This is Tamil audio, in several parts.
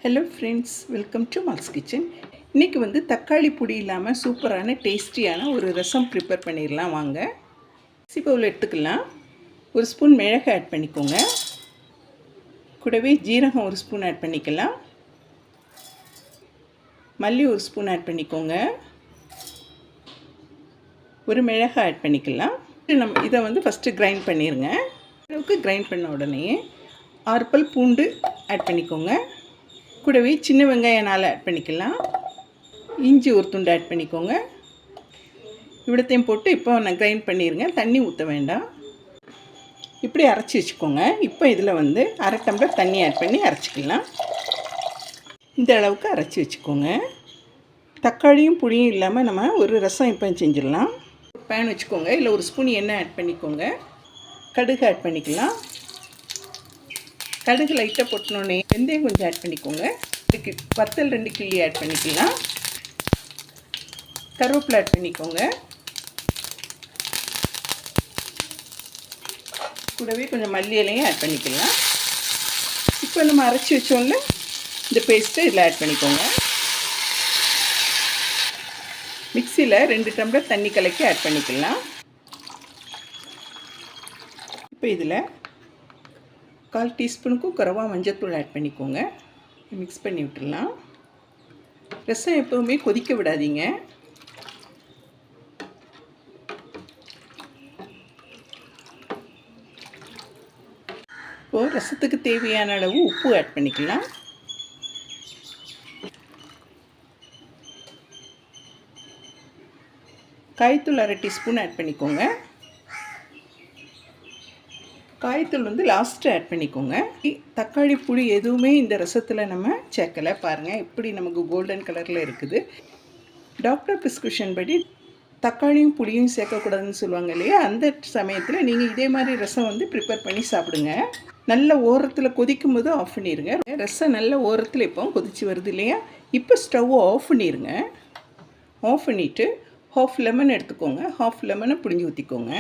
Hello friends, welcome to malls kitchen. இன்றைக்கி வந்து தக்காளி பொடி இல்லாமல் சூப்பரான டேஸ்டியான ஒரு ரசம் ப்ரிப்பேர் பண்ணிடலாம் வாங்க. மிக்ஸி பவுல் எடுத்துக்கலாம். ஒரு ஸ்பூன் மிளகு ஆட் பண்ணிக்கோங்க. கூடவே ஜீரகம் ஒரு ஸ்பூன் ஆட் பண்ணிக்கலாம். மல்லி ஒரு ஸ்பூன் ஆட் பண்ணிக்கோங்க. ஒரு மிளகு ஆட் பண்ணிக்கலாம். நம்ம இதை வந்து ஃபஸ்ட்டு கிரைண்ட் பண்ணிடுங்க. அளவுக்கு கிரைண்ட் பண்ண உடனே 6 பல் பூண்டு ஆட் பண்ணிக்கோங்க. கூடவே சின்ன வெங்காயம் 4 ஆட் பண்ணிக்கலாம். இஞ்சி ஒரு துண்டு ஆட் பண்ணிக்கோங்க. இவ்வளோத்தையும் போட்டு இப்போ நான் கிரைண்ட் பண்ணிடுங்க. தண்ணி ஊற்ற வேண்டாம். இப்படி அரைச்சி வச்சுக்கோங்க. இப்போ இதில் வந்து 1/2 டம்ளர் தண்ணி ஆட் பண்ணி அரைச்சிக்கலாம். இந்த அளவுக்கு அரைச்சி வச்சுக்கோங்க. தக்காளியும் புளியும் இல்லாமல் நம்ம ஒரு ரசம் இப்போ செஞ்சிடலாம். பேன் வச்சுக்கோங்க. இல்லை ஒரு ஸ்பூன் எண்ணெய் ஆட் பண்ணிக்கோங்க. கடுகு ஆட் பண்ணிக்கலாம். கடுகு லைட்டாக போட்டோன்னே வெந்தயம் கொஞ்சம் ஆட் பண்ணிக்கோங்க. இதுக்கு வத்தல் 2 கிள்ளி ஆட் பண்ணிக்கலாம். கருவேப்பிலை ஆட் பண்ணிக்கோங்க. கூடவே கொஞ்சம் மல்லி இலையும் ஆட் பண்ணிக்கலாம். இப்போ நம்ம அரைச்சி வச்சோம்ல இந்த பேஸ்ட்டை இதில் ஆட் பண்ணிக்கோங்க. மிக்சியில் 2 டம்ளர் தண்ணி கலக்கி ஆட் பண்ணிக்கலாம். இப்போ இதில் 1/4 டீஸ்பூனுக்கும் குறைவா மஞ்சள்தூள் ஆட் பண்ணிக்கோங்க. மிக்ஸ் பண்ணி விட்டுடலாம். ரசம் எப்போவுமே கொதிக்க விடாதீங்க. இப்போது ரசத்துக்கு தேவையான அளவு உப்பு ஆட் பண்ணிக்கலாம். காய்த்தூள் 1/2 டீஸ்பூன் ஆட் பண்ணிக்கோங்க. காய்த்தூள் வந்து லாஸ்ட்டு ஆட் பண்ணிக்கோங்க. தக்காளி புளி எதுவுமே இந்த ரசத்தில் நம்ம சேர்க்கலை. பாருங்கள் எப்படி நமக்கு கோல்டன் கலரில் இருக்குது. டாக்டர் ப்ரிஸ்கிரிப்ஷன் படி தக்காளியும் புளியும் சேர்க்கக்கூடாதுன்னு சொல்லுவாங்க இல்லையா, அந்த சமயத்தில் நீங்கள் இதே மாதிரி ரசம் வந்து ப்ரிப்பேர் பண்ணி சாப்பிடுங்க. நல்ல ஓரத்தில் கொதிக்கும் போது ஆஃப் பண்ணிடுங்க. ரசம் நல்ல ஓரத்தில் இப்போ கொதித்து வருது இல்லையா, இப்போ ஸ்டவ்வை ஆஃப் பண்ணிடுங்க. ஆஃப் பண்ணிவிட்டு 1/2 லெமன் எடுத்துக்கோங்க. 1/2 லெமனை புளிஞ்சு ஊற்றிக்கோங்க.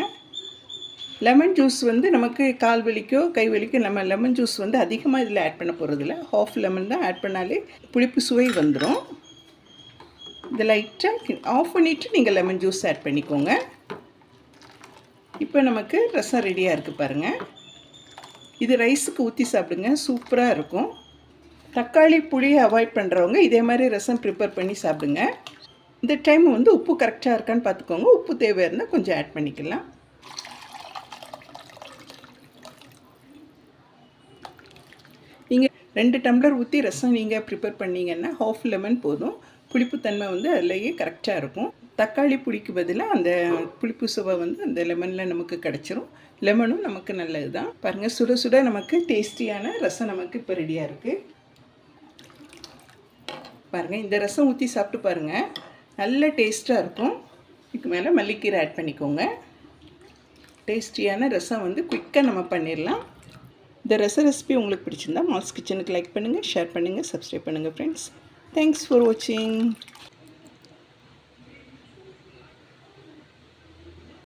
லெமன் ஜூஸ் வந்து நமக்கு கால் வலிக்கோ கை வலிக்கோ நம்ம லெமன் ஜூஸ் வந்து அதிகமாக இதில் ஆட் பண்ண போகிறதில்ல. 1/2 லெமன் தான் ஆட் பண்ணாலே புளிப்பு சுவை வந்துடும். இதை லைட்டாக ஆஃப் பண்ணிவிட்டு நீங்கள் லெமன் ஜூஸ் ஆட் பண்ணிக்கோங்க. இப்போ நமக்கு ரசம் ரெடியாக இருக்குது பாருங்கள். இது ரைஸுக்கு ஊற்றி சாப்பிடுங்க, சூப்பராக இருக்கும். தக்காளி புளியை அவாய்ட் பண்ணுறவங்க இதே மாதிரி ரசம் ப்ரிப்பேர் பண்ணி சாப்பிடுங்க. இந்த டைம் வந்து உப்பு கரெக்டாக இருக்கான்னு பார்த்துக்கோங்க. உப்பு தேவை இருந்தால் கொஞ்சம் ஆட் பண்ணிக்கலாம். நீங்கள் 2 டம்ளர் ஊற்றி ரசம் நீங்கள் ப்ரிப்பேர் பண்ணிங்கன்னா 1/2 லெமன் போதும். புளிப்புத்தன்மை வந்து அதிலேயே கரெக்டாக இருக்கும். தக்காளி புளிக்கு பதிலாக அந்த புளிப்பு சுவை வந்து அந்த லெமனில் நமக்கு கிடச்சிரும். லெமனும் நமக்கு நல்லது தான். பாருங்கள், சுட சுட நமக்கு டேஸ்டியான ரசம் நமக்கு இப்போ ரெடியாக இருக்குது. பாருங்கள், இந்த ரசம் ஊற்றி சாப்பிட்டு பாருங்கள், நல்ல டேஸ்ட்டாக இருக்கும். இதுக்கு மேலே மல்லிக்கீரை ஆட் பண்ணிக்கோங்க. டேஸ்டியான ரசம் வந்து குயிக்காக நம்ம பண்ணிடலாம். இந்த ரெசிபி உங்களுக்கு பிடிச்சிருந்தா மால்ஸ் கிச்சனுக்கு லைக் பண்ணுங்கள், ஷேர் பண்ணுங்கள், சப்ஸ்கிரைப் பண்ணுங்கள் ஃப்ரெண்ட்ஸ். தேங்க்ஸ் ஃபார் வாட்சிங்.